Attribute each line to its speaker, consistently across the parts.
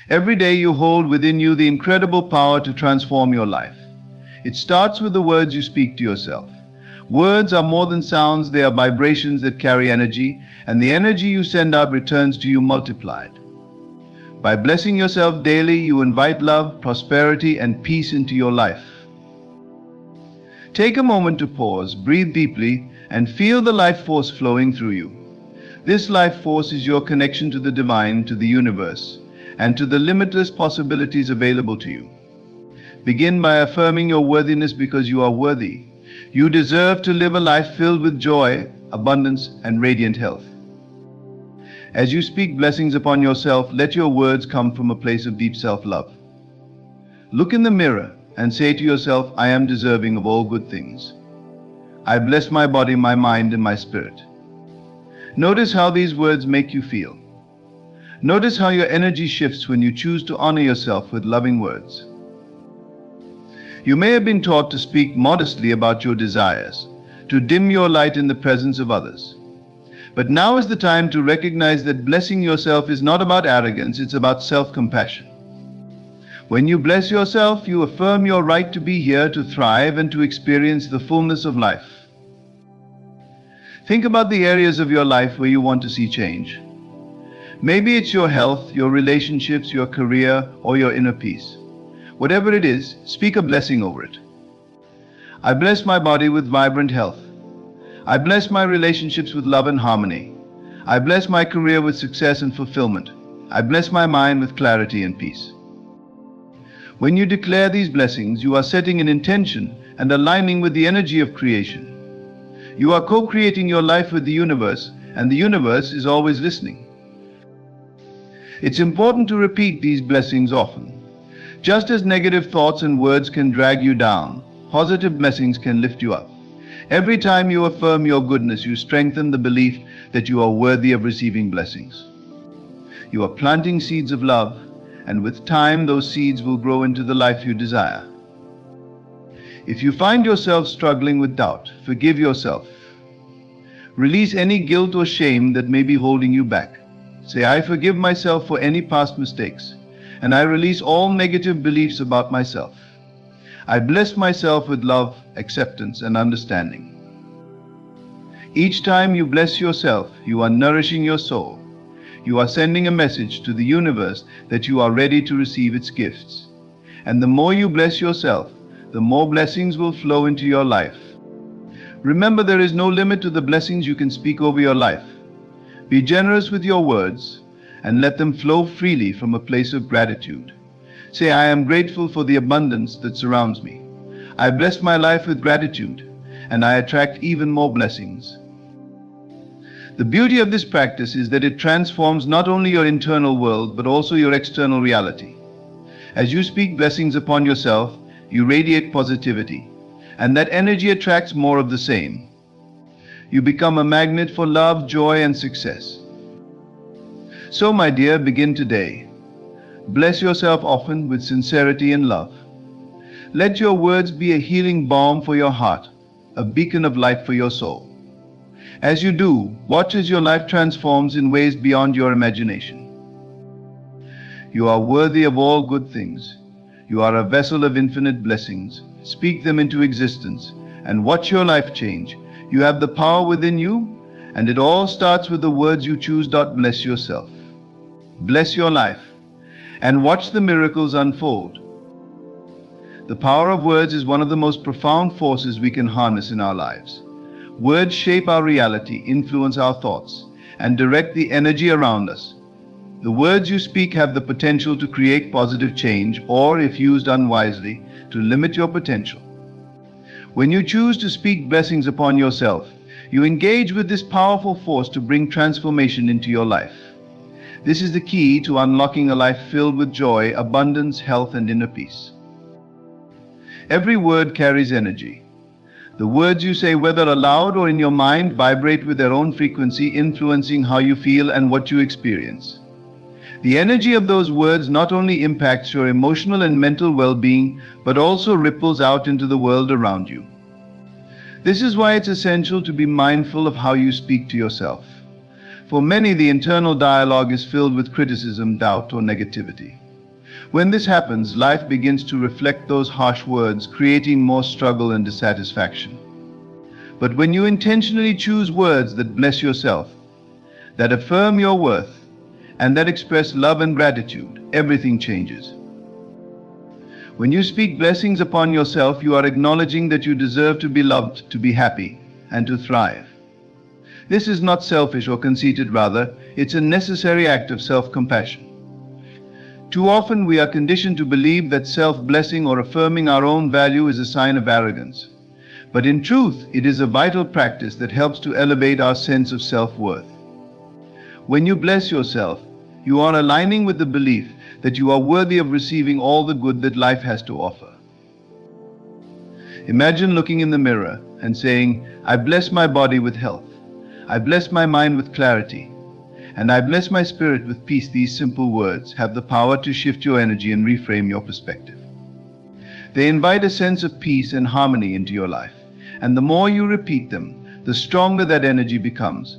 Speaker 1: Every day you hold within you the incredible power to transform your life. It starts with the words you speak to yourself. Words are more than sounds, they are vibrations that carry energy, and the energy you send out returns to you multiplied. By blessing yourself daily, you invite love, prosperity, and peace into your life. Take a moment to pause, breathe deeply, and feel the life force flowing through you. This life force is your connection to the divine, to the universe, and to the limitless possibilities available to you. Begin by affirming your worthiness because you are worthy. You deserve to live a life filled with joy, abundance, and radiant health. As you speak blessings upon yourself, let your words come from a place of deep self-love. Look in the mirror and say to yourself, I am deserving of all good things. I bless my body, my mind, and my spirit. Notice how these words make you feel. Notice how your energy shifts when you choose to honor yourself with loving words. You may have been taught to speak modestly about your desires, to dim your light in the presence of others. But now is the time to recognize that blessing yourself is not about arrogance, it's about self-compassion. When you bless yourself, you affirm your right to be here, to thrive, and to experience the fullness of life. Think about the areas of your life where you want to see change. Maybe it's your health, your relationships, your career, or your inner peace. Whatever it is, speak a blessing over it. I bless my body with vibrant health. I bless my relationships with love and harmony. I bless my career with success and fulfillment. I bless my mind with clarity and peace. When you declare these blessings, you are setting an intention and aligning with the energy of creation. You are co-creating your life with the universe, and the universe is always listening. It's important to repeat these blessings often. Just as negative thoughts and words can drag you down, positive blessings can lift you up. Every time you affirm your goodness, you strengthen the belief that you are worthy of receiving blessings. You are planting seeds of love, and with time, those seeds will grow into the life you desire. If you find yourself struggling with doubt, forgive yourself. Release any guilt or shame that may be holding you back. Say, I forgive myself for any past mistakes, and I release all negative beliefs about myself. I bless myself with love, acceptance, and understanding. Each time you bless yourself, you are nourishing your soul. You are sending a message to the universe that you are ready to receive its gifts. And the more you bless yourself, the more blessings will flow into your life. Remember, there is no limit to the blessings you can speak over your life. Be generous with your words and let them flow freely from a place of gratitude. Say, I am grateful for the abundance that surrounds me. I bless my life with gratitude, and I attract even more blessings. The beauty of this practice is that it transforms not only your internal world, but also your external reality. As you speak blessings upon yourself, you radiate positivity, and that energy attracts more of the same. You become a magnet for love, joy, and success. So, my dear, begin today. Bless yourself often with sincerity and love. Let your words be a healing balm for your heart, a beacon of light for your soul. As you do, watch as your life transforms in ways beyond your imagination. You are worthy of all good things. You are a vessel of infinite blessings. Speak them into existence and watch your life change. You have the power within you, and it all starts with the words you choose. Bless yourself. Bless your life, and watch the miracles unfold. The power of words is one of the most profound forces we can harness in our lives. Words shape our reality, influence our thoughts, and direct the energy around us. The words you speak have the potential to create positive change, or, if used unwisely, to limit your potential. When you choose to speak blessings upon yourself, you engage with this powerful force to bring transformation into your life. This is the key to unlocking a life filled with joy, abundance, health, and inner peace. Every word carries energy. The words you say, whether aloud or in your mind, vibrate with their own frequency, influencing how you feel and what you experience. The energy of those words not only impacts your emotional and mental well-being, but also ripples out into the world around you. This is why it's essential to be mindful of how you speak to yourself. For many, the internal dialogue is filled with criticism, doubt, or negativity. When this happens, life begins to reflect those harsh words, creating more struggle and dissatisfaction. But when you intentionally choose words that bless yourself, that affirm your worth, and that express love and gratitude, everything changes. When you speak blessings upon yourself, you are acknowledging that you deserve to be loved, to be happy, and to thrive. This is not selfish or conceited, rather, it's a necessary act of self-compassion. Too often we are conditioned to believe that self-blessing or affirming our own value is a sign of arrogance. But in truth, it is a vital practice that helps to elevate our sense of self-worth. When you bless yourself, you are aligning with the belief that you are worthy of receiving all the good that life has to offer. Imagine looking in the mirror and saying, "I bless my body with health. I bless my mind with clarity. And I bless my spirit with peace." These simple words have the power to shift your energy and reframe your perspective. They invite a sense of peace and harmony into your life. And the more you repeat them, the stronger that energy becomes.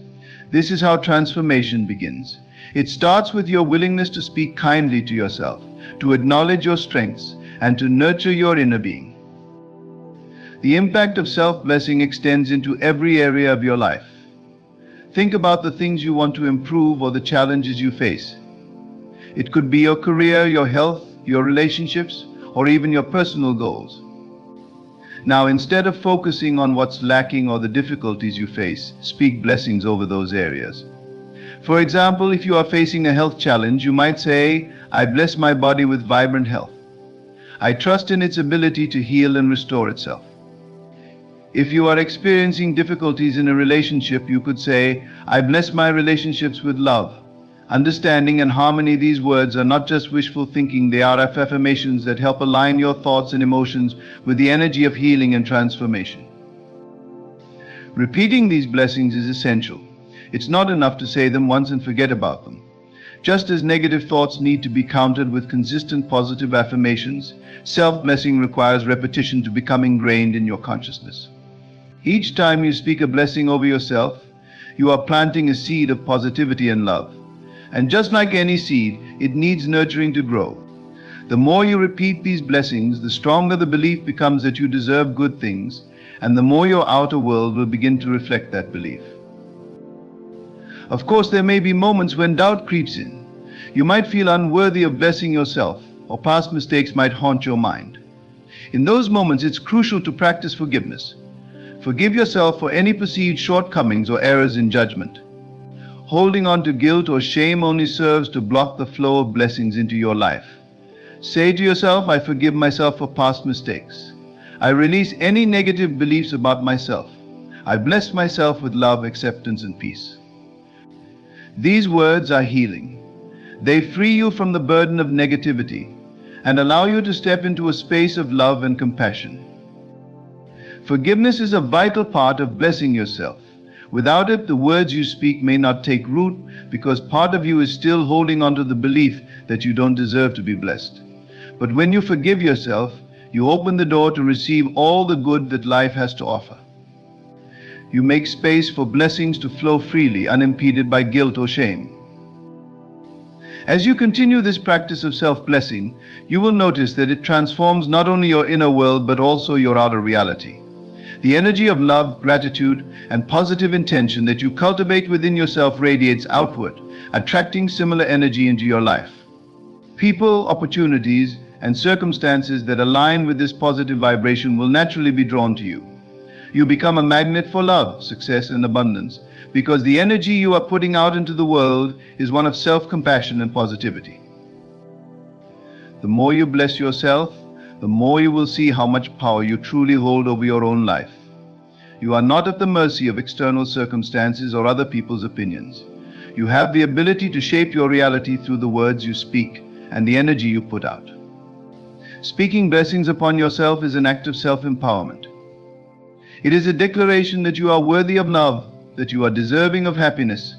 Speaker 1: This is how transformation begins. It starts with your willingness to speak kindly to yourself, to acknowledge your strengths, and to nurture your inner being. The impact of self-blessing extends into every area of your life. Think about the things you want to improve or the challenges you face. It could be your career, your health, your relationships, or even your personal goals. Now, instead of focusing on what's lacking or the difficulties you face, speak blessings over those areas. For example, if you are facing a health challenge, you might say, "I bless my body with vibrant health. I trust in its ability to heal and restore itself." If you are experiencing difficulties in a relationship, you could say, "I bless my relationships with love, understanding, and harmony." These words are not just wishful thinking, they are affirmations that help align your thoughts and emotions with the energy of healing and transformation. Repeating these blessings is essential. It's not enough to say them once and forget about them. Just as negative thoughts need to be countered with consistent positive affirmations, self-blessing requires repetition to become ingrained in your consciousness. Each time you speak a blessing over yourself, you are planting a seed of positivity and love. And just like any seed, it needs nurturing to grow. The more you repeat these blessings, the stronger the belief becomes that you deserve good things, and the more your outer world will begin to reflect that belief. Of course, there may be moments when doubt creeps in. You might feel unworthy of blessing yourself, or past mistakes might haunt your mind. In those moments, it's crucial to practice forgiveness. Forgive yourself for any perceived shortcomings or errors in judgment. Holding on to guilt or shame only serves to block the flow of blessings into your life. Say to yourself, "I forgive myself for past mistakes. I release any negative beliefs about myself. I bless myself with love, acceptance, and peace." These words are healing. They free you from the burden of negativity and allow you to step into a space of love and compassion. Forgiveness is a vital part of blessing yourself. Without it, the words you speak may not take root because part of you is still holding on to the belief that you don't deserve to be blessed. But when you forgive yourself, you open the door to receive all the good that life has to offer. You make space for blessings to flow freely, unimpeded by guilt or shame. As you continue this practice of self-blessing, you will notice that it transforms not only your inner world but also your outer reality. The energy of love, gratitude, and positive intention that you cultivate within yourself radiates outward, attracting similar energy into your life. People, opportunities, and circumstances that align with this positive vibration will naturally be drawn to you. You become a magnet for love, success, and abundance because the energy you are putting out into the world is one of self-compassion and positivity. The more you bless yourself, the more you will see how much power you truly hold over your own life. You are not at the mercy of external circumstances or other people's opinions. You have the ability to shape your reality through the words you speak and the energy you put out. Speaking blessings upon yourself is an act of self-empowerment. It is a declaration that you are worthy of love, that you are deserving of happiness,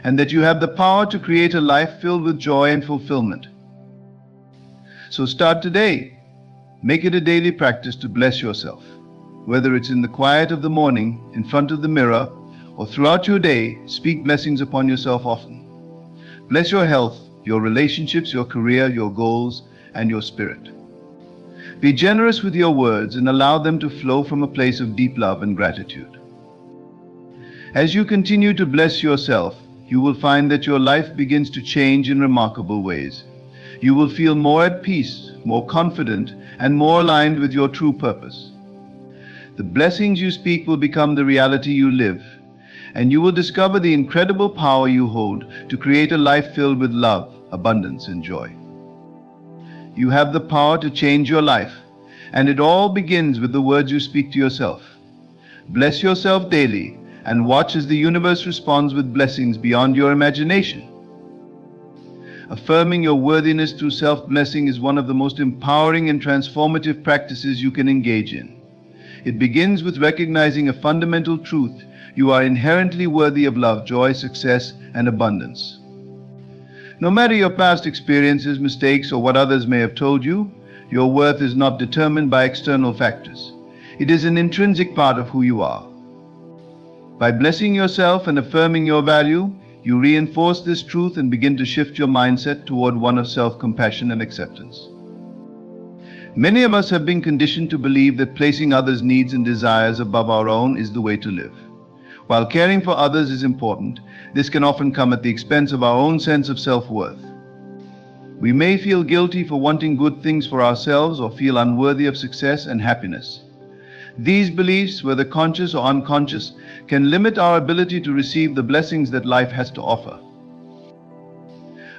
Speaker 1: and that you have the power to create a life filled with joy and fulfillment. So start today. Make it a daily practice to bless yourself. Whether it's in the quiet of the morning, in front of the mirror, or throughout your day, speak blessings upon yourself often. Bless your health, your relationships, your career, your goals, and your spirit. Be generous with your words and allow them to flow from a place of deep love and gratitude. As you continue to bless yourself, you will find that your life begins to change in remarkable ways. You will feel more at peace, more confident, and more aligned with your true purpose. The blessings you speak will become the reality you live, and you will discover the incredible power you hold to create a life filled with love, abundance, and joy. You have the power to change your life, and it all begins with the words you speak to yourself. Bless yourself daily and watch as the universe responds with blessings beyond your imagination. Affirming your worthiness through self-blessing is one of the most empowering and transformative practices you can engage in. It begins with recognizing a fundamental truth: you are inherently worthy of love, joy, success, and abundance. No matter your past experiences, mistakes, or what others may have told you, your worth is not determined by external factors. It is an intrinsic part of who you are. By blessing yourself and affirming your value, you reinforce this truth and begin to shift your mindset toward one of self-compassion and acceptance. Many of us have been conditioned to believe that placing others' needs and desires above our own is the way to live. While caring for others is important, this can often come at the expense of our own sense of self-worth. We may feel guilty for wanting good things for ourselves or feel unworthy of success and happiness. These beliefs, whether conscious or unconscious, can limit our ability to receive the blessings that life has to offer.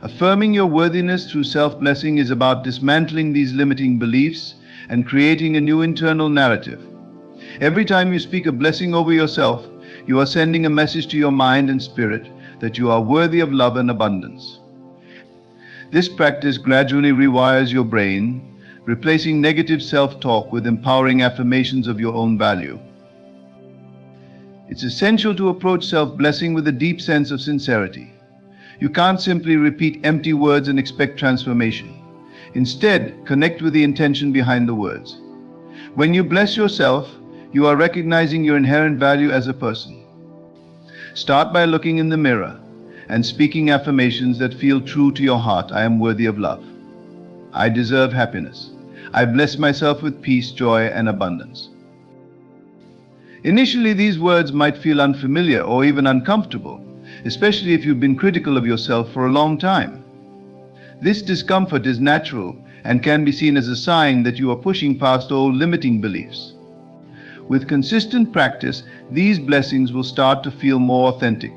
Speaker 1: Affirming your worthiness through self-blessing is about dismantling these limiting beliefs and creating a new internal narrative. Every time you speak a blessing over yourself, you are sending a message to your mind and spirit that you are worthy of love and abundance. This practice gradually rewires your brain, replacing negative self-talk with empowering affirmations of your own value. It's essential to approach self-blessing with a deep sense of sincerity. You can't simply repeat empty words and expect transformation. Instead, connect with the intention behind the words. When you bless yourself, you are recognizing your inherent value as a person. Start by looking in the mirror and speaking affirmations that feel true to your heart. I am worthy of love. I deserve happiness. I bless myself with peace, joy, and abundance. Initially, these words might feel unfamiliar or even uncomfortable, especially if you've been critical of yourself for a long time. This discomfort is natural and can be seen as a sign that you are pushing past old limiting beliefs. With consistent practice, these blessings will start to feel more authentic,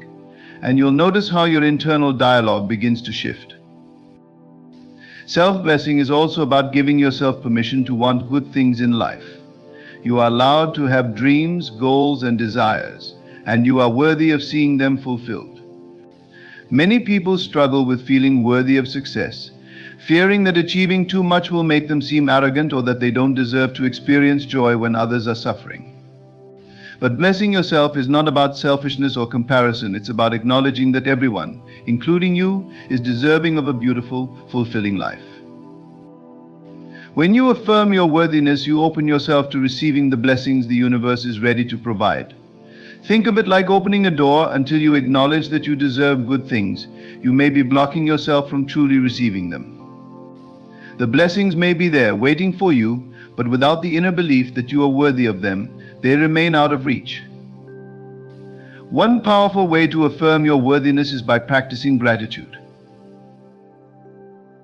Speaker 1: and you'll notice how your internal dialogue begins to shift. Self-blessing is also about giving yourself permission to want good things in life. You are allowed to have dreams, goals, and desires, and you are worthy of seeing them fulfilled. Many people struggle with feeling worthy of success, fearing that achieving too much will make them seem arrogant or that they don't deserve to experience joy when others are suffering. But blessing yourself is not about selfishness or comparison. It's about acknowledging that everyone, including you, is deserving of a beautiful, fulfilling life. When you affirm your worthiness, you open yourself to receiving the blessings the universe is ready to provide. Think of it like opening a door. Until you acknowledge that you deserve good things, you may be blocking yourself from truly receiving them. The blessings may be there, waiting for you, but without the inner belief that you are worthy of them, they remain out of reach. One powerful way to affirm your worthiness is by practicing gratitude.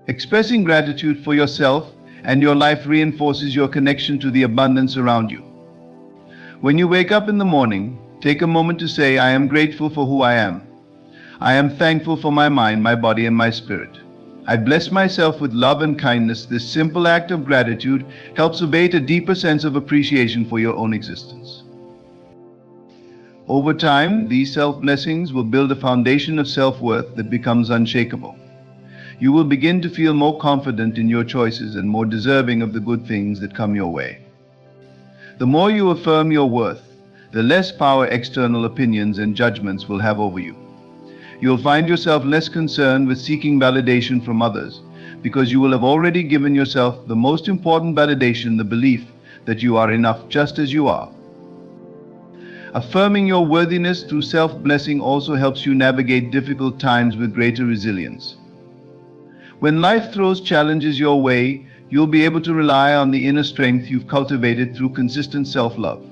Speaker 1: Expressing gratitude for yourself and your life reinforces your connection to the abundance around you. When you wake up in the morning, take a moment to say, I am grateful for who I am. I am thankful for my mind, my body, and my spirit. I bless myself with love and kindness. This simple act of gratitude helps abate a deeper sense of appreciation for your own existence. Over time, these self-blessings will build a foundation of self-worth that becomes unshakable. You will begin to feel more confident in your choices and more deserving of the good things that come your way. The more you affirm your worth, the less power external opinions and judgments will have over you. You'll find yourself less concerned with seeking validation from others, because you will have already given yourself the most important validation, the belief that you are enough just as you are. Affirming your worthiness through self-blessing also helps you navigate difficult times with greater resilience. When life throws challenges your way, you'll be able to rely on the inner strength you've cultivated through consistent self-love.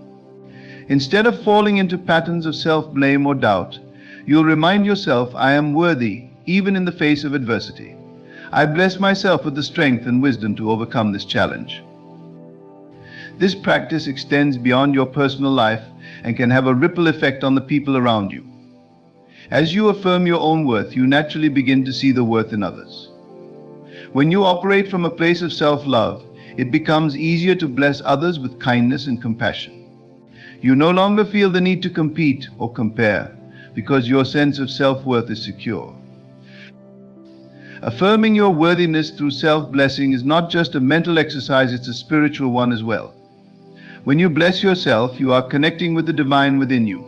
Speaker 1: Instead of falling into patterns of self-blame or doubt, you'll remind yourself, I am worthy, even in the face of adversity. I bless myself with the strength and wisdom to overcome this challenge. This practice extends beyond your personal life and can have a ripple effect on the people around you. As you affirm your own worth, you naturally begin to see the worth in others. When you operate from a place of self-love, it becomes easier to bless others with kindness and compassion. You no longer feel the need to compete or compare because your sense of self-worth is secure. Affirming your worthiness through self-blessing is not just a mental exercise, it's a spiritual one as well. When you bless yourself, you are connecting with the divine within you.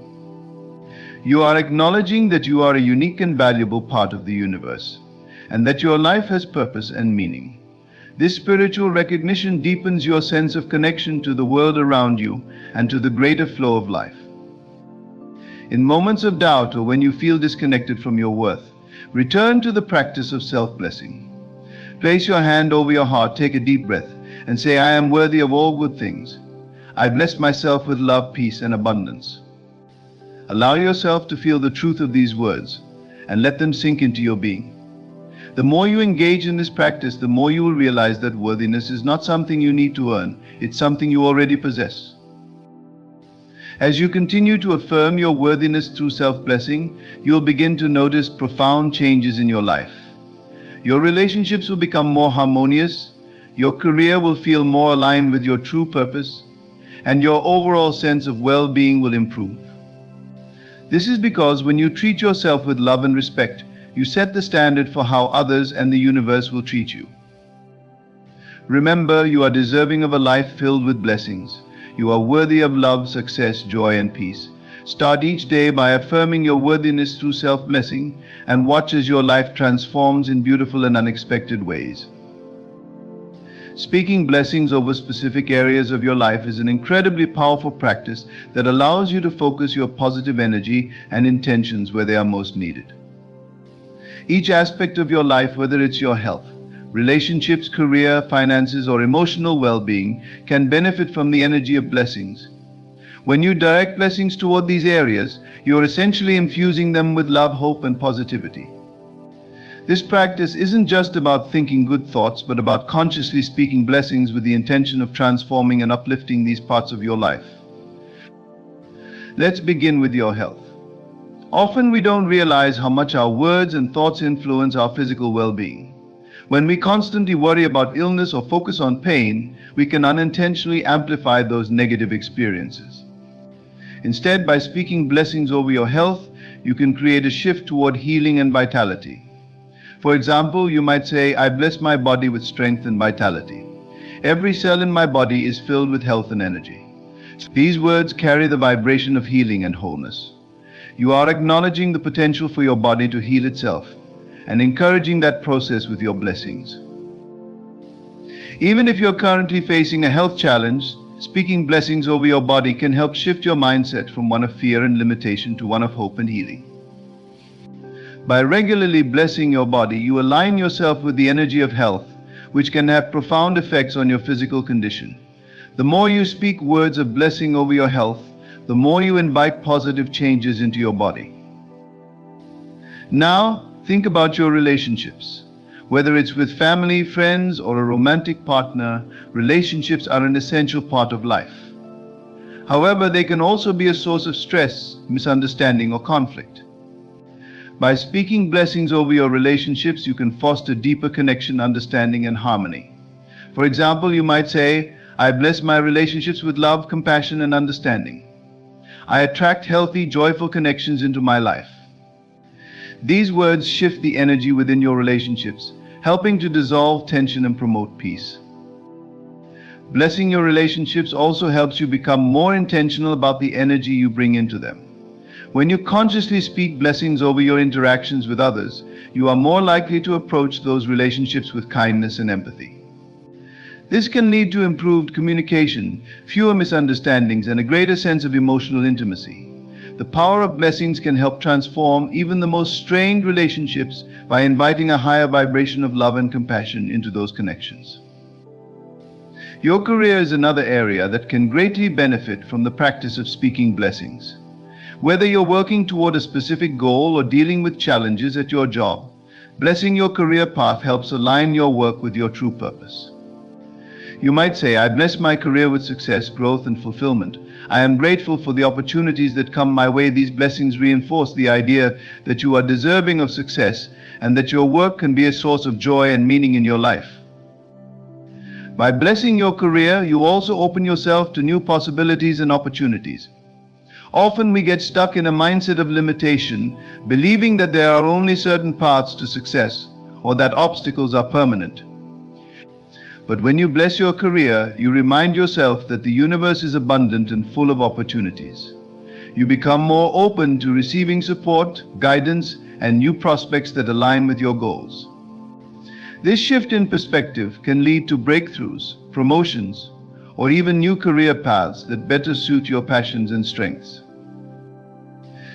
Speaker 1: You are acknowledging that you are a unique and valuable part of the universe, and that your life has purpose and meaning. This spiritual recognition deepens your sense of connection to the world around you and to the greater flow of life. In moments of doubt or when you feel disconnected from your worth, return to the practice of self-blessing. Place your hand over your heart, take a deep breath, and say, I am worthy of all good things. I bless myself with love, peace, and abundance. Allow yourself to feel the truth of these words and let them sink into your being. The more you engage in this practice, the more you will realize that worthiness is not something you need to earn, it's something you already possess. As you continue to affirm your worthiness through self-blessing, you'll begin to notice profound changes in your life. Your relationships will become more harmonious, your career will feel more aligned with your true purpose, and your overall sense of well-being will improve. This is because when you treat yourself with love and respect, you set the standard for how others and the universe will treat you. Remember, you are deserving of a life filled with blessings. You are worthy of love, success, joy, and peace. Start each day by affirming your worthiness through self-blessing and watch as your life transforms in beautiful and unexpected ways. Speaking blessings over specific areas of your life is an incredibly powerful practice that allows you to focus your positive energy and intentions where they are most needed. Each aspect of your life, whether it's your health, relationships, career, finances, or emotional well-being, can benefit from the energy of blessings. When you direct blessings toward these areas, you are essentially infusing them with love, hope, and positivity. This practice isn't just about thinking good thoughts, but about consciously speaking blessings with the intention of transforming and uplifting these parts of your life. Let's begin with your health. Often we don't realize how much our words and thoughts influence our physical well-being. When we constantly worry about illness or focus on pain, we can unintentionally amplify those negative experiences. Instead, by speaking blessings over your health, you can create a shift toward healing and vitality. For example, you might say, I bless my body with strength and vitality. Every cell in my body is filled with health and energy. These words carry the vibration of healing and wholeness. You are acknowledging the potential for your body to heal itself and encouraging that process with your blessings. Even if you're currently facing a health challenge, speaking blessings over your body can help shift your mindset from one of fear and limitation to one of hope and healing. By regularly blessing your body, you align yourself with the energy of health, which can have profound effects on your physical condition. The more you speak words of blessing over your health, the more you invite positive changes into your body. Now, think about your relationships. Whether it's with family, friends, or a romantic partner, relationships are an essential part of life. However, they can also be a source of stress, misunderstanding, or conflict. By speaking blessings over your relationships, you can foster deeper connection, understanding, and harmony. For example, you might say, I bless my relationships with love, compassion, and understanding. I attract healthy, joyful connections into my life. These words shift the energy within your relationships, helping to dissolve tension and promote peace. Blessing your relationships also helps you become more intentional about the energy you bring into them. When you consciously speak blessings over your interactions with others, you are more likely to approach those relationships with kindness and empathy. This can lead to improved communication, fewer misunderstandings, and a greater sense of emotional intimacy. The power of blessings can help transform even the most strained relationships by inviting a higher vibration of love and compassion into those connections. Your career is another area that can greatly benefit from the practice of speaking blessings. Whether you're working toward a specific goal or dealing with challenges at your job, blessing your career path helps align your work with your true purpose. You might say, I bless my career with success, growth, and fulfillment. I am grateful for the opportunities that come my way. These blessings reinforce the idea that you are deserving of success and that your work can be a source of joy and meaning in your life. By blessing your career, you also open yourself to new possibilities and opportunities. Often we get stuck in a mindset of limitation, believing that there are only certain paths to success or that obstacles are permanent. But when you bless your career, you remind yourself that the universe is abundant and full of opportunities. You become more open to receiving support, guidance, and new prospects that align with your goals. This shift in perspective can lead to breakthroughs, promotions, or even new career paths that better suit your passions and strengths.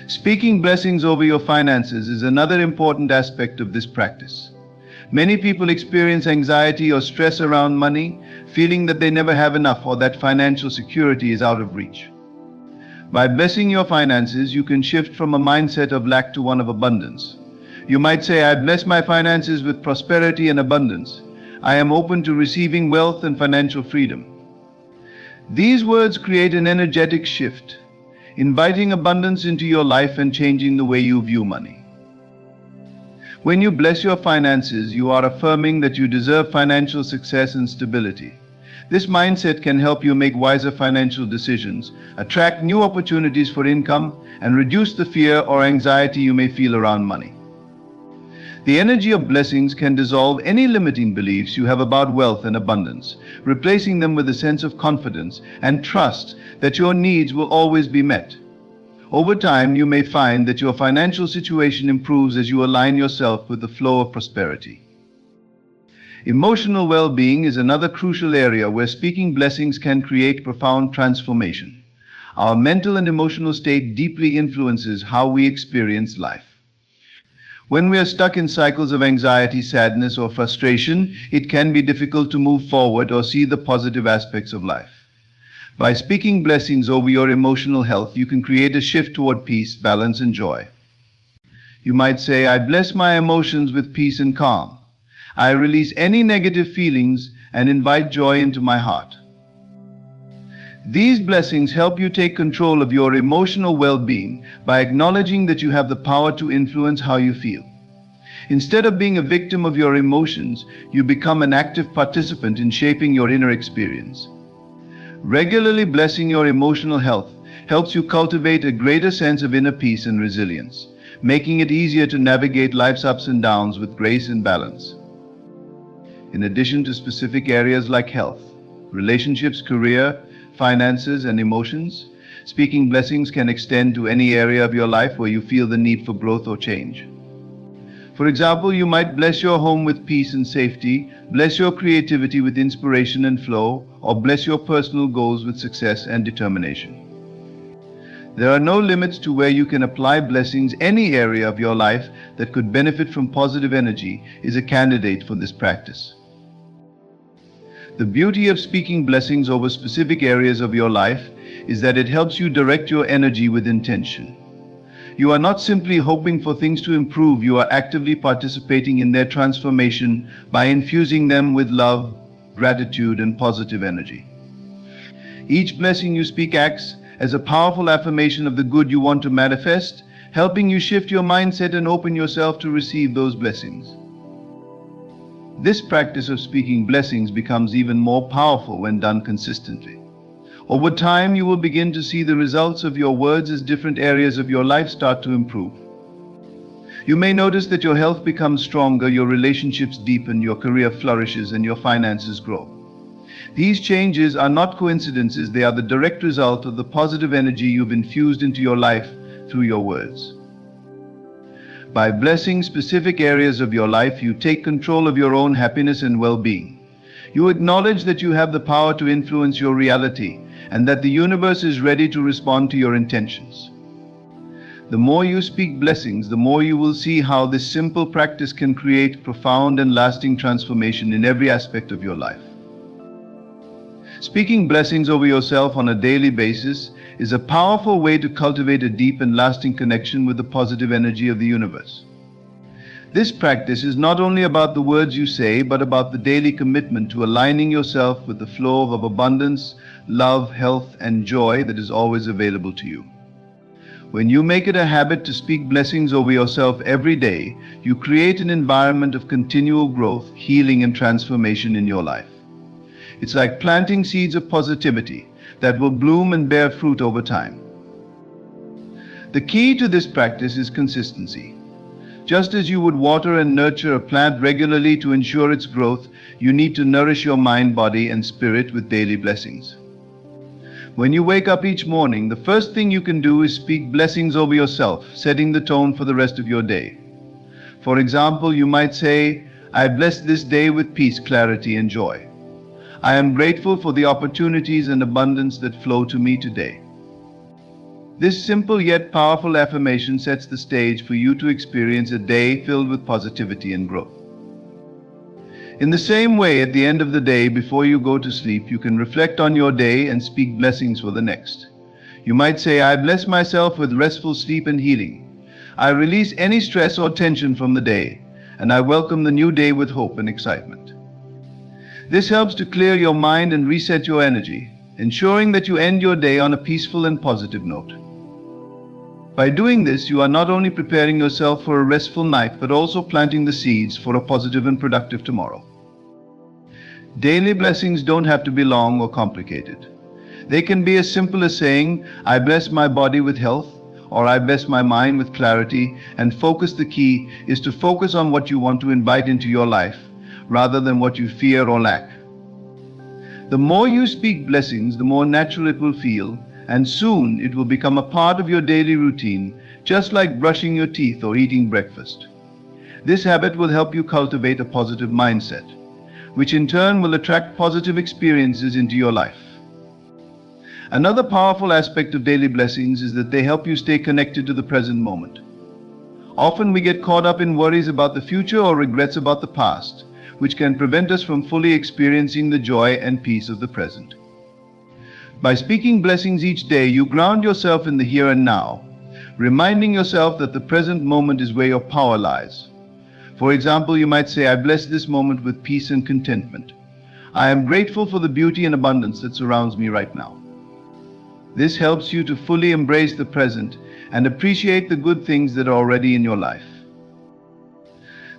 Speaker 1: Speaking blessings over your finances is another important aspect of this practice. Many people experience anxiety or stress around money, feeling that they never have enough or that financial security is out of reach. By blessing your finances, you can shift from a mindset of lack to one of abundance. You might say, I bless my finances with prosperity and abundance. I am open to receiving wealth and financial freedom. These words create an energetic shift, inviting abundance into your life and changing the way you view money. When you bless your finances, you are affirming that you deserve financial success and stability. This mindset can help you make wiser financial decisions, attract new opportunities for income, and reduce the fear or anxiety you may feel around money. The energy of blessings can dissolve any limiting beliefs you have about wealth and abundance, replacing them with a sense of confidence and trust that your needs will always be met. Over time, you may find that your financial situation improves as you align yourself with the flow of prosperity. Emotional well-being is another crucial area where speaking blessings can create profound transformation. Our mental and emotional state deeply influences how we experience life. When we are stuck in cycles of anxiety, sadness, or frustration, it can be difficult to move forward or see the positive aspects of life. By speaking blessings over your emotional health, you can create a shift toward peace, balance, and joy. You might say, I bless my emotions with peace and calm. I release any negative feelings and invite joy into my heart. These blessings help you take control of your emotional well-being by acknowledging that you have the power to influence how you feel. Instead of being a victim of your emotions, you become an active participant in shaping your inner experience. Regularly blessing your emotional health helps you cultivate a greater sense of inner peace and resilience, making it easier to navigate life's ups and downs with grace and balance. In addition to specific areas like health, relationships, career, finances, and emotions, speaking blessings can extend to any area of your life where you feel the need for growth or change. For example, you might bless your home with peace and safety, bless your creativity with inspiration and flow, or bless your personal goals with success and determination. There are no limits to where you can apply blessings. Any area of your life that could benefit from positive energy is a candidate for this practice. The beauty of speaking blessings over specific areas of your life is that it helps you direct your energy with intention. You are not simply hoping for things to improve, you are actively participating in their transformation by infusing them with love, gratitude, and positive energy. Each blessing you speak acts as a powerful affirmation of the good you want to manifest, helping you shift your mindset and open yourself to receive those blessings. This practice of speaking blessings becomes even more powerful when done consistently. Over time, you will begin to see the results of your words as different areas of your life start to improve. You may notice that your health becomes stronger, your relationships deepen, your career flourishes, and your finances grow. These changes are not coincidences, they are the direct result of the positive energy you've infused into your life through your words. By blessing specific areas of your life, you take control of your own happiness and well-being. You acknowledge that you have the power to influence your reality and that the universe is ready to respond to your intentions. The more you speak blessings, the more you will see how this simple practice can create profound and lasting transformation in every aspect of your life. Speaking blessings over yourself on a daily basis is a powerful way to cultivate a deep and lasting connection with the positive energy of the universe. This practice is not only about the words you say, but about the daily commitment to aligning yourself with the flow of abundance, love, health, and joy that is always available to you. When you make it a habit to speak blessings over yourself every day, you create an environment of continual growth, healing, and transformation in your life. It's like planting seeds of positivity that will bloom and bear fruit over time. The key to this practice is consistency. Just as you would water and nurture a plant regularly to ensure its growth, you need to nourish your mind, body, and spirit with daily blessings. When you wake up each morning, the first thing you can do is speak blessings over yourself, setting the tone for the rest of your day. For example, you might say, "I bless this day with peace, clarity, and joy. I am grateful for the opportunities and abundance that flow to me today." This simple yet powerful affirmation sets the stage for you to experience a day filled with positivity and growth. In the same way, at the end of the day, before you go to sleep, you can reflect on your day and speak blessings for the next. You might say, "I bless myself with restful sleep and healing. I release any stress or tension from the day, and I welcome the new day with hope and excitement." This helps to clear your mind and reset your energy, ensuring that you end your day on a peaceful and positive note. By doing this, you are not only preparing yourself for a restful night, but also planting the seeds for a positive and productive tomorrow. Daily blessings don't have to be long or complicated. They can be as simple as saying, "I bless my body with health," or "I bless my mind with clarity," and focus. The key is to focus on what you want to invite into your life, rather than what you fear or lack. The more you speak blessings, the more natural it will feel, and soon it will become a part of your daily routine, just like brushing your teeth or eating breakfast. This habit will help you cultivate a positive mindset, which in turn will attract positive experiences into your life. Another powerful aspect of daily blessings is that they help you stay connected to the present moment. Often we get caught up in worries about the future or regrets about the past, which can prevent us from fully experiencing the joy and peace of the present. By speaking blessings each day, you ground yourself in the here and now, reminding yourself that the present moment is where your power lies. For example, you might say, "I bless this moment with peace and contentment. I am grateful for the beauty and abundance that surrounds me right now." This helps you to fully embrace the present and appreciate the good things that are already in your life.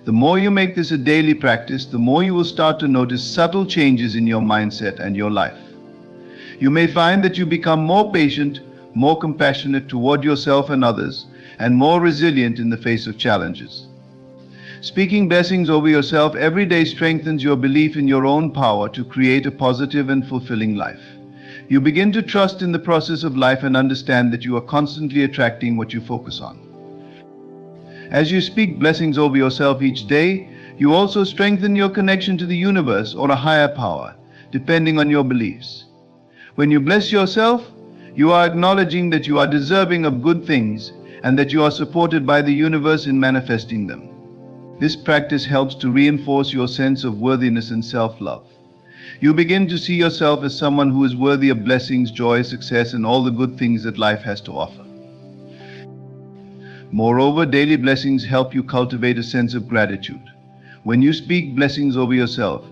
Speaker 1: The more you make this a daily practice, the more you will start to notice subtle changes in your mindset and your life. You may find that you become more patient, more compassionate toward yourself and others, and more resilient in the face of challenges. Speaking blessings over yourself every day strengthens your belief in your own power to create a positive and fulfilling life. You begin to trust in the process of life and understand that you are constantly attracting what you focus on. As you speak blessings over yourself each day, you also strengthen your connection to the universe or a higher power, depending on your beliefs. When you bless yourself, you are acknowledging that you are deserving of good things and that you are supported by the universe in manifesting them. This practice helps to reinforce your sense of worthiness and self-love. You begin to see yourself as someone who is worthy of blessings, joy, success, and all the good things that life has to offer. Moreover, daily blessings help you cultivate a sense of gratitude. When you speak blessings over yourself,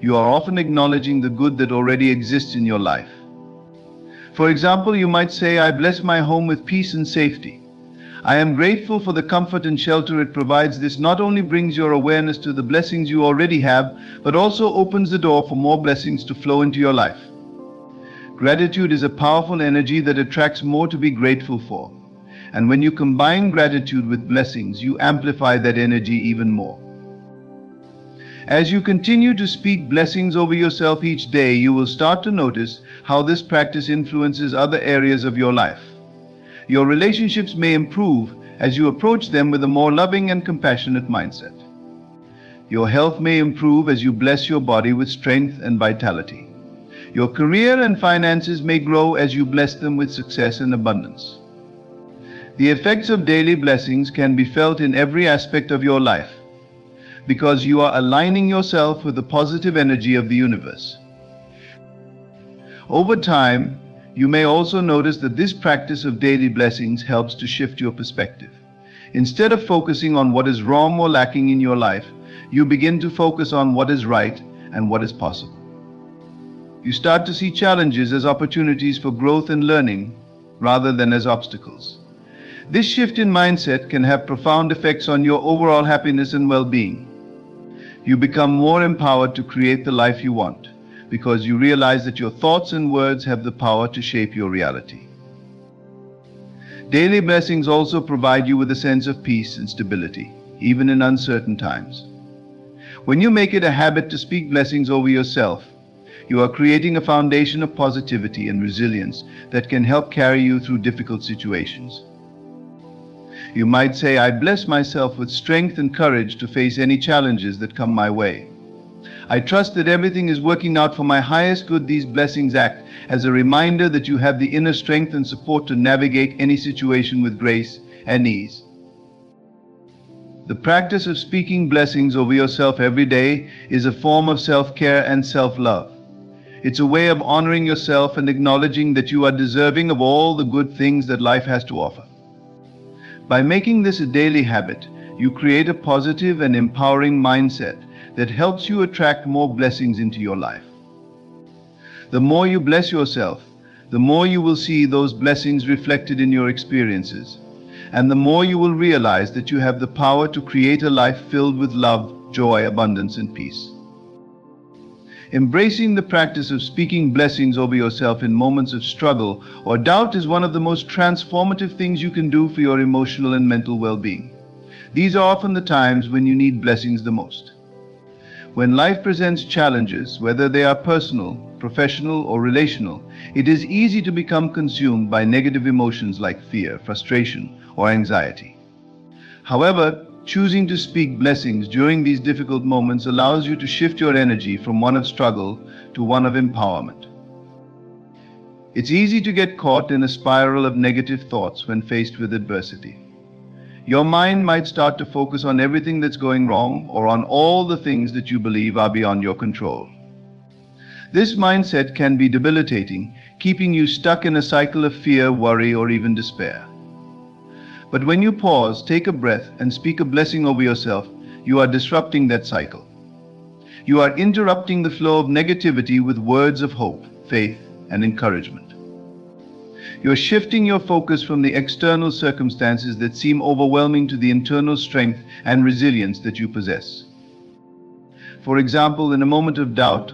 Speaker 1: you are often acknowledging the good that already exists in your life. For example, you might say, "I bless my home with peace and safety. I am grateful for the comfort and shelter it provides." This not only brings your awareness to the blessings you already have, but also opens the door for more blessings to flow into your life. Gratitude is a powerful energy that attracts more to be grateful for. And when you combine gratitude with blessings, you amplify that energy even more. As you continue to speak blessings over yourself each day, you will start to notice how this practice influences other areas of your life. Your relationships may improve as you approach them with a more loving and compassionate mindset. Your health may improve as you bless your body with strength and vitality. Your career and finances may grow as you bless them with success and abundance. The effects of daily blessings can be felt in every aspect of your life because you are aligning yourself with the positive energy of the universe. Over time, you may also notice that this practice of daily blessings helps to shift your perspective. Instead of focusing on what is wrong or lacking in your life, you begin to focus on what is right and what is possible. You start to see challenges as opportunities for growth and learning rather than as obstacles. This shift in mindset can have profound effects on your overall happiness and well-being. You become more empowered to create the life you want because you realize that your thoughts and words have the power to shape your reality. Daily blessings also provide you with a sense of peace and stability, even in uncertain times. When you make it a habit to speak blessings over yourself, you are creating a foundation of positivity and resilience that can help carry you through difficult situations. You might say, I bless myself with strength and courage to face any challenges that come my way. I trust that everything is working out for my highest good. These blessings act as a reminder that you have the inner strength and support to navigate any situation with grace and ease. The practice of speaking blessings over yourself every day is a form of self-care and self-love. It's a way of honoring yourself and acknowledging that you are deserving of all the good things that life has to offer. By making this a daily habit, you create a positive and empowering mindset that helps you attract more blessings into your life. The more you bless yourself, the more you will see those blessings reflected in your experiences, and the more you will realize that you have the power to create a life filled with love, joy, abundance, and peace. Embracing the practice of speaking blessings over yourself in moments of struggle or doubt is one of the most transformative things you can do for your emotional and mental well-being. These are often the times when you need blessings the most. When life presents challenges, whether they are personal, professional, or relational, it is easy to become consumed by negative emotions like fear, frustration, or anxiety. However, choosing to speak blessings during these difficult moments allows you to shift your energy from one of struggle to one of empowerment. It's easy to get caught in a spiral of negative thoughts when faced with adversity. Your mind might start to focus on everything that's going wrong or on all the things that you believe are beyond your control. This mindset can be debilitating, keeping you stuck in a cycle of fear, worry, or even despair. But when you pause, take a breath, and speak a blessing over yourself, you are disrupting that cycle. You are interrupting the flow of negativity with words of hope, faith, and encouragement. You're shifting your focus from the external circumstances that seem overwhelming to the internal strength and resilience that you possess. For example, in a moment of doubt,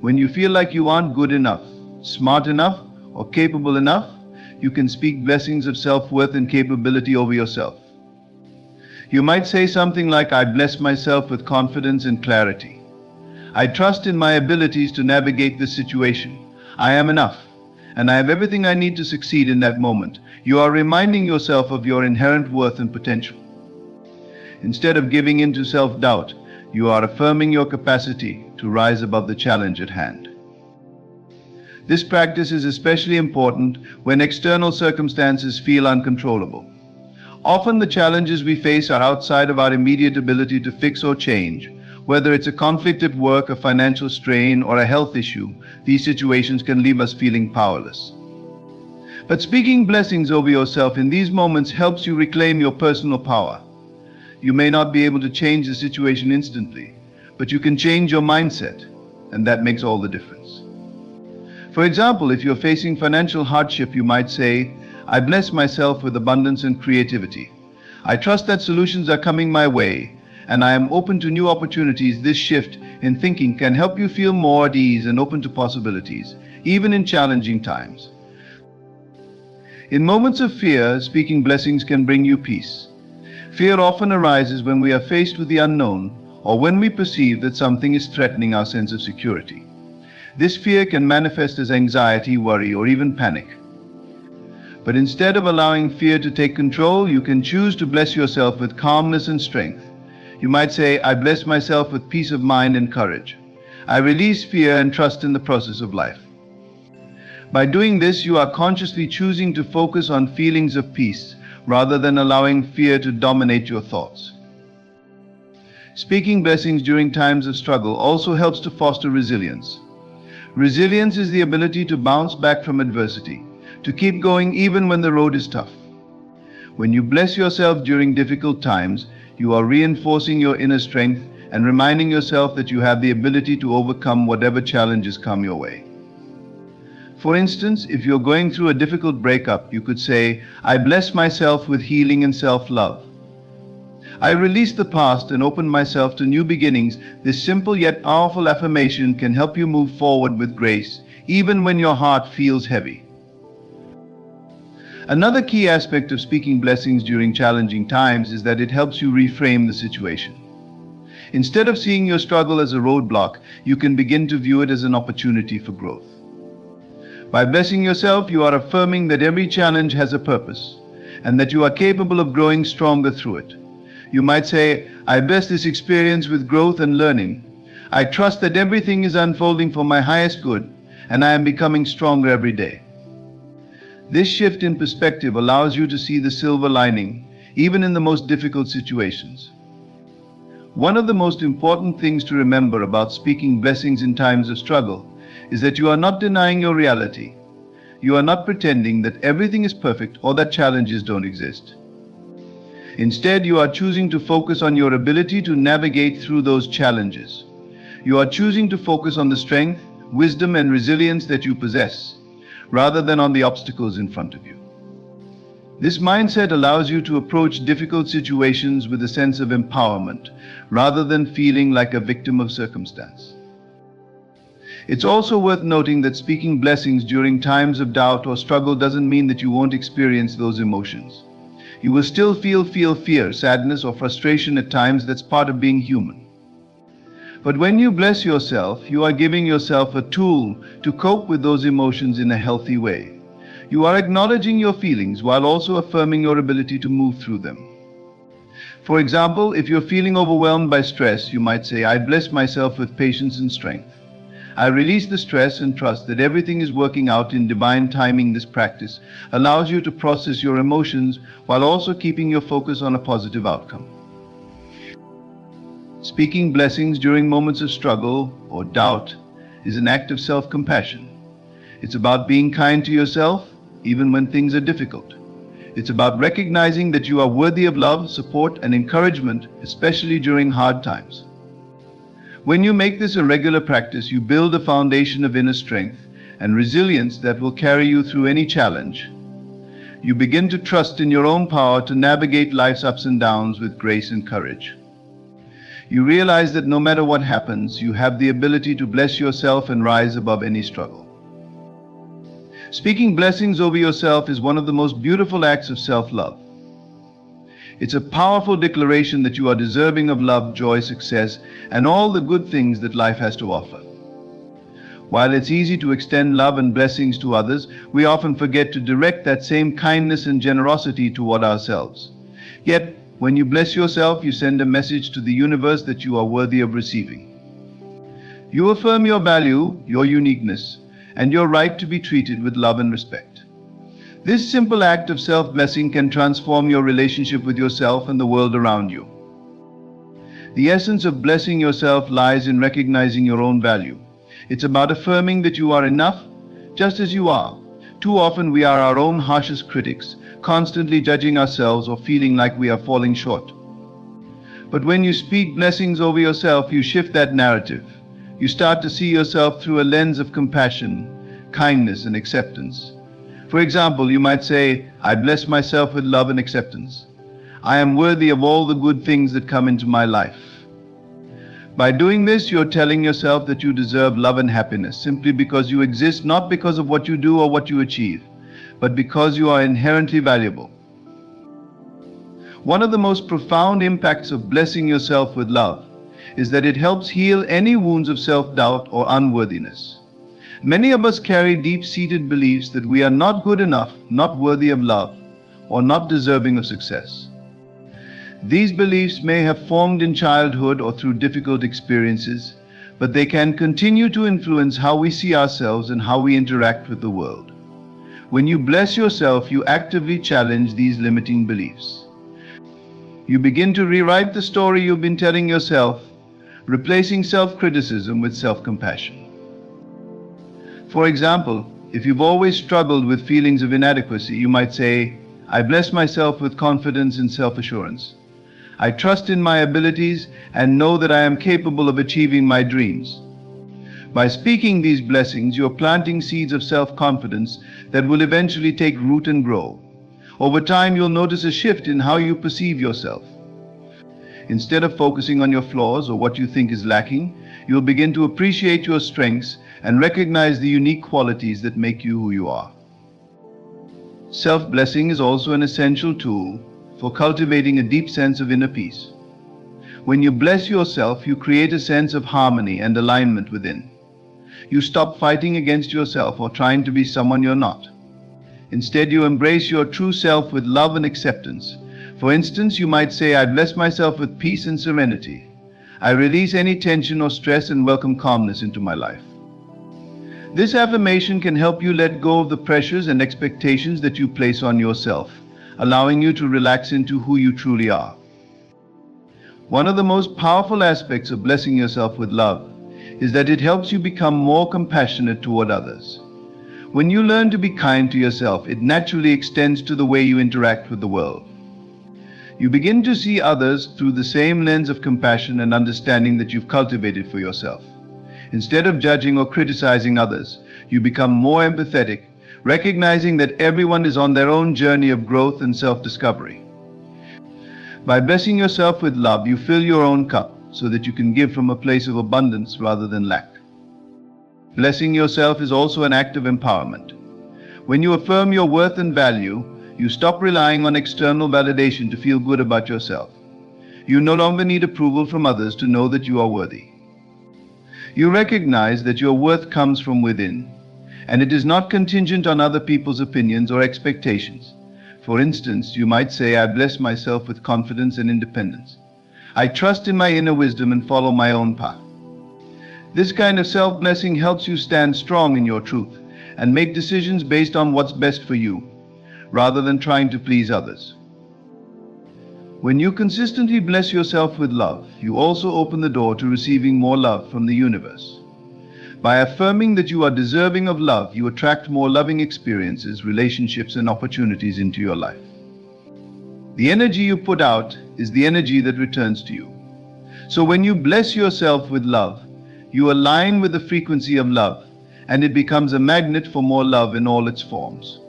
Speaker 1: when you feel like you aren't good enough, smart enough, or capable enough, you can speak blessings of self-worth and capability over yourself. You might say something like, I bless myself with confidence and clarity. I trust in my abilities to navigate this situation. I am enough, and I have everything I need to succeed in that moment. You are reminding yourself of your inherent worth and potential. Instead of giving in to self-doubt, you are affirming your capacity to rise above the challenge at hand. This practice is especially important when external circumstances feel uncontrollable. Often the challenges we face are outside of our immediate ability to fix or change. Whether it's a conflict at work, a financial strain, or a health issue, these situations can leave us feeling powerless. But speaking blessings over yourself in these moments helps you reclaim your personal power. You may not be able to change the situation instantly, but you can change your mindset, and that makes all the difference. For example, if you're facing financial hardship, you might say, I bless myself with abundance and creativity. I trust that solutions are coming my way, and I am open to new opportunities. This shift in thinking can help you feel more at ease and open to possibilities, even in challenging times. In moments of fear, speaking blessings can bring you peace. Fear often arises when we are faced with the unknown or when we perceive that something is threatening our sense of security. This fear can manifest as anxiety, worry, or even panic. But instead of allowing fear to take control, you can choose to bless yourself with calmness and strength. You might say, I bless myself with peace of mind and courage. I release fear and trust in the process of life. By doing this, you are consciously choosing to focus on feelings of peace rather than allowing fear to dominate your thoughts. Speaking blessings during times of struggle also helps to foster resilience. Resilience is the ability to bounce back from adversity, to keep going even when the road is tough. When you bless yourself during difficult times, you are reinforcing your inner strength and reminding yourself that you have the ability to overcome whatever challenges come your way. For instance, if you're going through a difficult breakup, you could say, "I bless myself with healing and self-love. I release the past and open myself to new beginnings." This simple yet powerful affirmation can help you move forward with grace, even when your heart feels heavy. Another key aspect of speaking blessings during challenging times is that it helps you reframe the situation. Instead of seeing your struggle as a roadblock, you can begin to view it as an opportunity for growth. By blessing yourself, you are affirming that every challenge has a purpose, and that you are capable of growing stronger through it. You might say, "I bless this experience with growth and learning. I trust that everything is unfolding for my highest good, and I am becoming stronger every day." This shift in perspective allows you to see the silver lining, even in the most difficult situations. One of the most important things to remember about speaking blessings in times of struggle is that you are not denying your reality. You are not pretending that everything is perfect or that challenges don't exist. Instead, you are choosing to focus on your ability to navigate through those challenges. You are choosing to focus on the strength, wisdom, and resilience that you possess, rather than on the obstacles in front of you. This mindset allows you to approach difficult situations with a sense of empowerment, rather than feeling like a victim of circumstance. It's also worth noting that speaking blessings during times of doubt or struggle doesn't mean that you won't experience those emotions. You will still feel fear, sadness, or frustration at times. That's part of being human. But when you bless yourself, you are giving yourself a tool to cope with those emotions in a healthy way. You are acknowledging your feelings while also affirming your ability to move through them. For example, if you're feeling overwhelmed by stress, you might say, "I bless myself with patience and strength. I release the stress and trust that everything is working out in divine timing." This practice allows you to process your emotions while also keeping your focus on a positive outcome. Speaking blessings during moments of struggle or doubt is an act of self-compassion. It's about being kind to yourself, even when things are difficult. It's about recognizing that you are worthy of love, support, and encouragement, especially during hard times. When you make this a regular practice, you build a foundation of inner strength and resilience that will carry you through any challenge. You begin to trust in your own power to navigate life's ups and downs with grace and courage. You realize that no matter what happens, you have the ability to bless yourself and rise above any struggle. Speaking blessings over yourself is one of the most beautiful acts of self-love. It's a powerful declaration that you are deserving of love, joy, success, and all the good things that life has to offer. While it's easy to extend love and blessings to others, we often forget to direct that same kindness and generosity toward ourselves. Yet, when you bless yourself, you send a message to the universe that you are worthy of receiving. You affirm your value, your uniqueness, and your right to be treated with love and respect. This simple act of self-blessing can transform your relationship with yourself and the world around you. The essence of blessing yourself lies in recognizing your own value. It's about affirming that you are enough, just as you are. Too often we are our own harshest critics, constantly judging ourselves or feeling like we are falling short. But when you speak blessings over yourself, you shift that narrative. You start to see yourself through a lens of compassion, kindness, and acceptance. For example, you might say, "I bless myself with love and acceptance. I am worthy of all the good things that come into my life." By doing this, you're telling yourself that you deserve love and happiness simply because you exist, not because of what you do or what you achieve, but because you are inherently valuable. One of the most profound impacts of blessing yourself with love is that it helps heal any wounds of self-doubt or unworthiness. Many of us carry deep-seated beliefs that we are not good enough, not worthy of love, or not deserving of success. These beliefs may have formed in childhood or through difficult experiences, but they can continue to influence how we see ourselves and how we interact with the world. When you bless yourself, you actively challenge these limiting beliefs. You begin to rewrite the story you've been telling yourself, replacing self-criticism with self-compassion. For example, if you've always struggled with feelings of inadequacy, you might say, I bless myself with confidence and self-assurance. I trust in my abilities and know that I am capable of achieving my dreams. By speaking these blessings, you're planting seeds of self-confidence that will eventually take root and grow. Over time, you'll notice a shift in how you perceive yourself. Instead of focusing on your flaws or what you think is lacking, you'll begin to appreciate your strengths and recognize the unique qualities that make you who you are. Self-blessing is also an essential tool for cultivating a deep sense of inner peace. When you bless yourself, you create a sense of harmony and alignment within. You stop fighting against yourself or trying to be someone you're not. Instead, you embrace your true self with love and acceptance. For instance, you might say, I bless myself with peace and serenity. I release any tension or stress and welcome calmness into my life. This affirmation can help you let go of the pressures and expectations that you place on yourself, allowing you to relax into who you truly are. One of the most powerful aspects of blessing yourself with love is that it helps you become more compassionate toward others. When you learn to be kind to yourself, it naturally extends to the way you interact with the world. You begin to see others through the same lens of compassion and understanding that you've cultivated for yourself. Instead of judging or criticizing others, you become more empathetic, recognizing that everyone is on their own journey of growth and self-discovery. By blessing yourself with love, you fill your own cup so that you can give from a place of abundance rather than lack. Blessing yourself is also an act of empowerment. When you affirm your worth and value, you stop relying on external validation to feel good about yourself. You no longer need approval from others to know that you are worthy. You recognize that your worth comes from within, and it is not contingent on other people's opinions or expectations. For instance, you might say, I bless myself with confidence and independence. I trust in my inner wisdom and follow my own path. This kind of self-blessing helps you stand strong in your truth and make decisions based on what's best for you, rather than trying to please others. When you consistently bless yourself with love, you also open the door to receiving more love from the universe. By affirming that you are deserving of love, you attract more loving experiences, relationships, and opportunities into your life. The energy you put out is the energy that returns to you. So when you bless yourself with love, you align with the frequency of love, and it becomes a magnet for more love in all its forms.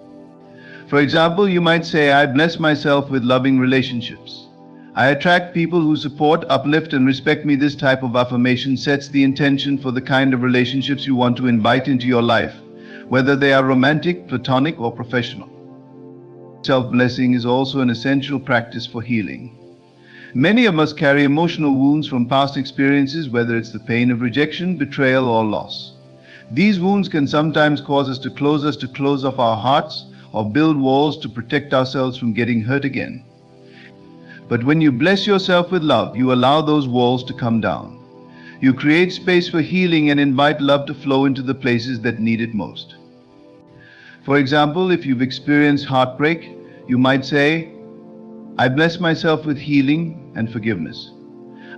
Speaker 1: For example, you might say, I bless myself with loving relationships. I attract people who support, uplift, and respect me. This type of affirmation sets the intention for the kind of relationships you want to invite into your life, whether they are romantic, platonic, or professional. Self-blessing is also an essential practice for healing. Many of us carry emotional wounds from past experiences, whether it's the pain of rejection, betrayal, or loss. These wounds can sometimes cause us to close off our hearts or build walls to protect ourselves from getting hurt again. But when you bless yourself with love, you allow those walls to come down. You create space for healing and invite love to flow into the places that need it most. For example, if you've experienced heartbreak, you might say, I bless myself with healing and forgiveness.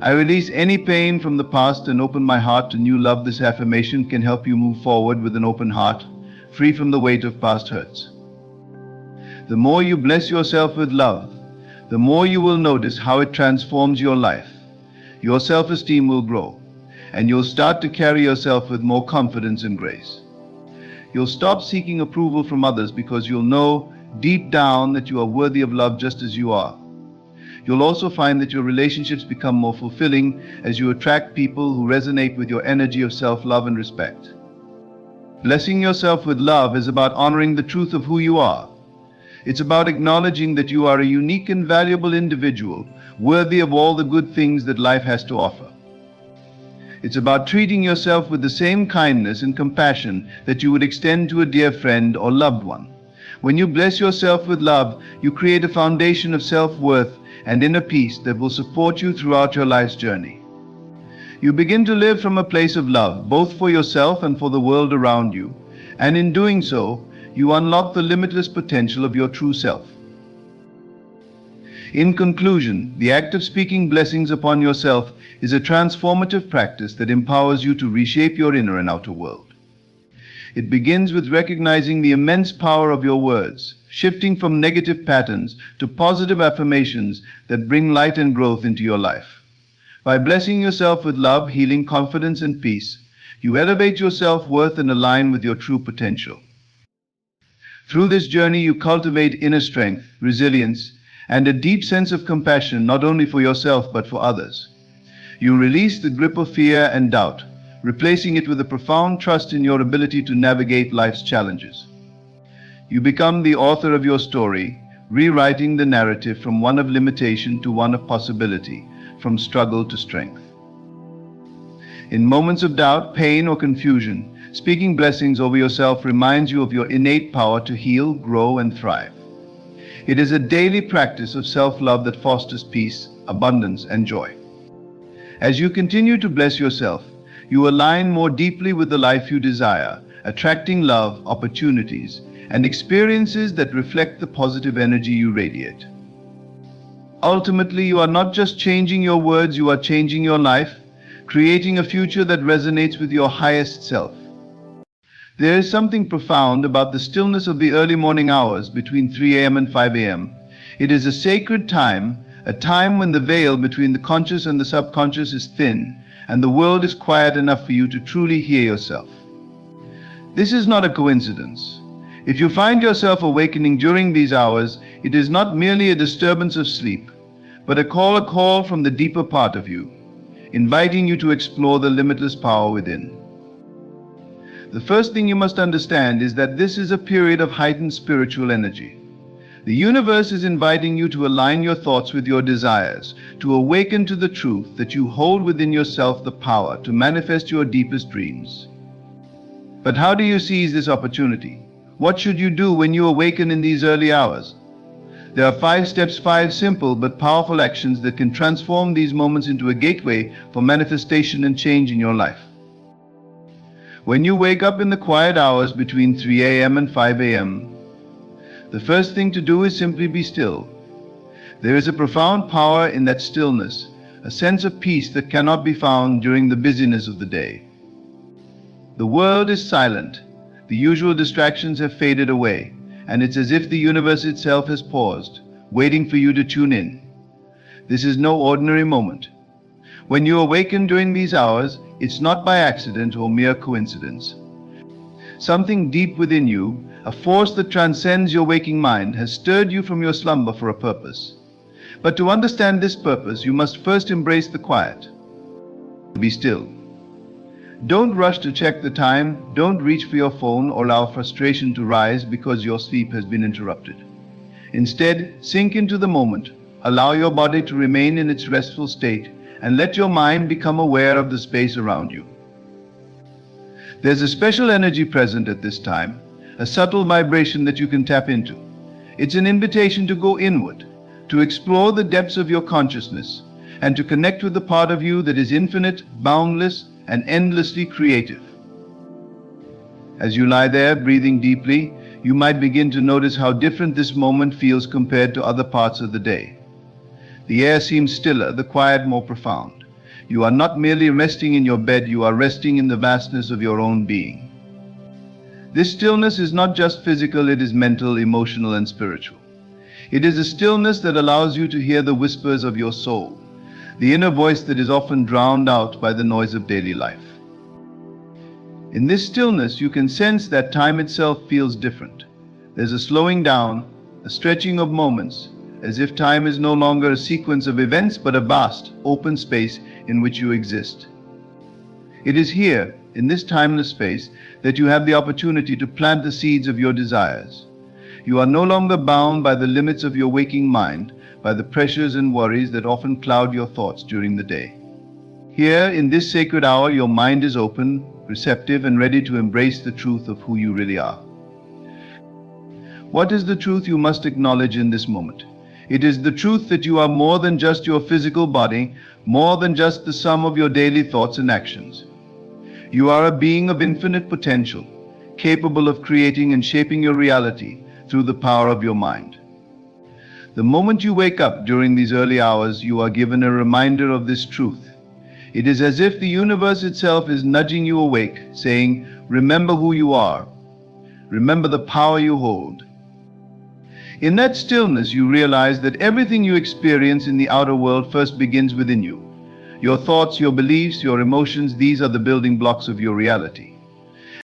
Speaker 1: I release any pain from the past and open my heart to new love. This affirmation can help you move forward with an open heart, free from the weight of past hurts. The more you bless yourself with love, the more you will notice how it transforms your life. Your self-esteem will grow, and you'll start to carry yourself with more confidence and grace. You'll stop seeking approval from others because you'll know deep down that you are worthy of love just as you are. You'll also find that your relationships become more fulfilling as you attract people who resonate with your energy of self-love and respect. Blessing yourself with love is about honoring the truth of who you are. It's about acknowledging that you are a unique and valuable individual, worthy of all the good things that life has to offer. It's about treating yourself with the same kindness and compassion that you would extend to a dear friend or loved one. When you bless yourself with love, you create a foundation of self-worth and inner peace that will support you throughout your life's journey. You begin to live from a place of love, both for yourself and for the world around you, and in doing so, you unlock the limitless potential of your true self. In conclusion, the act of speaking blessings upon yourself is a transformative practice that empowers you to reshape your inner and outer world. It begins with recognizing the immense power of your words, shifting from negative patterns to positive affirmations that bring light and growth into your life. By blessing yourself with love, healing, confidence, and peace, you elevate your self-worth and align with your true potential. Through this journey, you cultivate inner strength, resilience, and a deep sense of compassion not only for yourself but for others. You release the grip of fear and doubt, replacing it with a profound trust in your ability to navigate life's challenges. You become the author of your story, rewriting the narrative from one of limitation to one of possibility, from struggle to strength. In moments of doubt, pain, or confusion, speaking blessings over yourself reminds you of your innate power to heal, grow, and thrive. It is a daily practice of self-love that fosters peace, abundance, and joy. As you continue to bless yourself, you align more deeply with the life you desire, attracting love, opportunities, and experiences that reflect the positive energy you radiate. Ultimately, you are not just changing your words, you are changing your life, creating a future that resonates with your highest self. There is something profound about the stillness of the early morning hours between 3 a.m. and 5 a.m. It is a sacred time, a time when the veil between the conscious and the subconscious is thin, and the world is quiet enough for you to truly hear yourself. This is not a coincidence. If you find yourself awakening during these hours, it is not merely a disturbance of sleep, but a call from the deeper part of you, inviting you to explore the limitless power within. The first thing you must understand is that this is a period of heightened spiritual energy. The universe is inviting you to align your thoughts with your desires, to awaken to the truth that you hold within yourself the power to manifest your deepest dreams. But how do you seize this opportunity? What should you do when you awaken in these early hours? There are 5 steps, 5 simple but powerful actions that can transform these moments into a gateway for manifestation and change in your life. When you wake up in the quiet hours between 3 a.m. and 5 a.m., the first thing to do is simply be still. There is a profound power in that stillness, a sense of peace that cannot be found during the busyness of the day. The world is silent, the usual distractions have faded away, and it's as if the universe itself has paused, waiting for you to tune in. This is no ordinary moment. When you awaken during these hours, it's not by accident or mere coincidence. Something deep within you, a force that transcends your waking mind, has stirred you from your slumber for a purpose. But to understand this purpose, you must first embrace the quiet. Be still. Don't rush to check the time, don't reach for your phone or allow frustration to rise because your sleep has been interrupted. Instead, sink into the moment, allow your body to remain in its restful state, and let your mind become aware of the space around you. There's a special energy present at this time, a subtle vibration that you can tap into. It's an invitation to go inward, to explore the depths of your consciousness, and to connect with the part of you that is infinite, boundless, and endlessly creative. As you lie there breathing deeply, you might begin to notice how different this moment feels compared to other parts of the day. The air seems stiller, the quiet more profound. You are not merely resting in your bed, you are resting in the vastness of your own being. This stillness is not just physical, it is mental, emotional, and spiritual. It is a stillness that allows you to hear the whispers of your soul, the inner voice that is often drowned out by the noise of daily life. In this stillness, you can sense that time itself feels different. There's a slowing down, a stretching of moments, as if time is no longer a sequence of events but a vast, open space in which you exist. It is here, in this timeless space, that you have the opportunity to plant the seeds of your desires. You are no longer bound by the limits of your waking mind, by the pressures and worries that often cloud your thoughts during the day. Here, in this sacred hour, your mind is open, receptive, and ready to embrace the truth of who you really are. What is the truth you must acknowledge in this moment? It is the truth that you are more than just your physical body, more than just the sum of your daily thoughts and actions. You are a being of infinite potential, capable of creating and shaping your reality through the power of your mind. The moment you wake up during these early hours, you are given a reminder of this truth. It is as if the universe itself is nudging you awake, saying, "Remember who you are. Remember the power you hold." In that stillness, you realize that everything you experience in the outer world first begins within you. Your thoughts, your beliefs, your emotions, these are the building blocks of your reality.